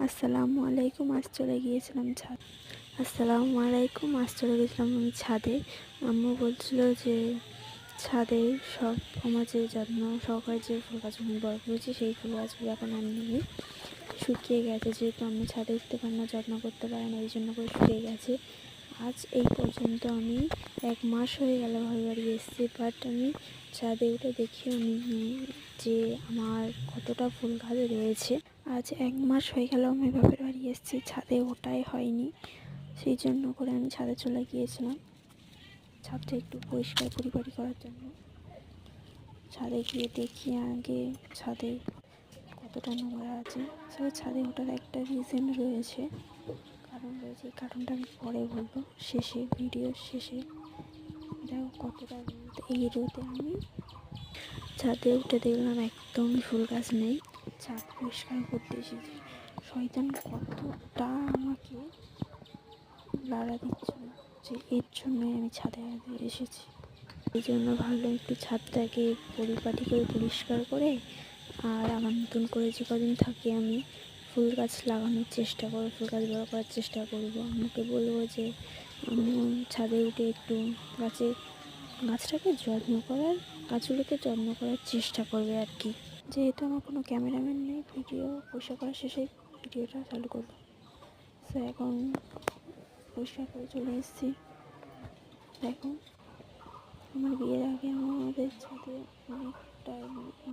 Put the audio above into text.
আসসালামু আলাইকুম। আজ চলে গিয়েছিলাম আমি ছাদে। আম্মু বলছিল যে ছাদে সব আমার যে যত্ন সহকারে যে ফুল গাছগুলো বড় করেছি সেই ফুল গাছগুলো এখন আর নেই, শুকিয়ে গেছে। যেহেতু আমি ছাদে উঠতে পারি না, যত্ন করতে পারি না, এই জন্য করে শুকিয়ে গেছে। আজ এই পর্যন্ত আমি 1 মাস হয়ে গেল ভাই বাড়ি এসেছি, বাট আমি ছাদে উঠে দেখিও নি যে আমার কতটা ফুল গাছ রয়েছে। আজ 1 মাস হয়ে গেল আমি বাপের বাড়ি এসেছি, ছাদে ওঠাই হয়নি। সেই জন্য করে আমি ছাদে চলে গিয়েছিলাম, ছাদটা একটু পরিষ্কার পরিপাটি করার জন্য। ছাদে গিয়ে দেখি আগে ছাদে কতটা নোংরা আছে। আসলে ছাদে ওঠার একটা রিজন রয়েছে, কারণ রয়েছে। এই কারণটা আমি পরে বলবো, ভিডিওর শেষে। দেখো কতটা রোদ, এই রোদে আমি ছাদে উঠে দেখলাম একদমই ফুল গাছ নেই। ছাদ পরিষ্কার করতে এসেছি, শয়তান কতটা আমাকে লাড়া দিচ্ছিল যে এর জন্যই আমি ছাদে এসেছি। এই জন্য ভাবলাম একটু ছাদটাকে পরিপাটি করে পরিষ্কার করে আর আমার নতুন করে যে কদিন থাকি আমি ফুল গাছ লাগানোর চেষ্টা করবো, ফুল গাছ বড় করার চেষ্টা করবো। আমাকে বলবো যে আমি ছাদে উঠে একটু গাছটাকে গাছগুলোকে যত্ন করার চেষ্টা করবে আর কি। যেহেতু আমার কোনো ক্যামেরাম্যান নেই, ভিডিও পরিষ্কার করার শেষে ভিডিওটা চালু করবো। তো এখন পরিষ্কার করে চলে এসেছি। দেখো আমার বিয়ের আগে আমাদের ছাদে অনেকটাই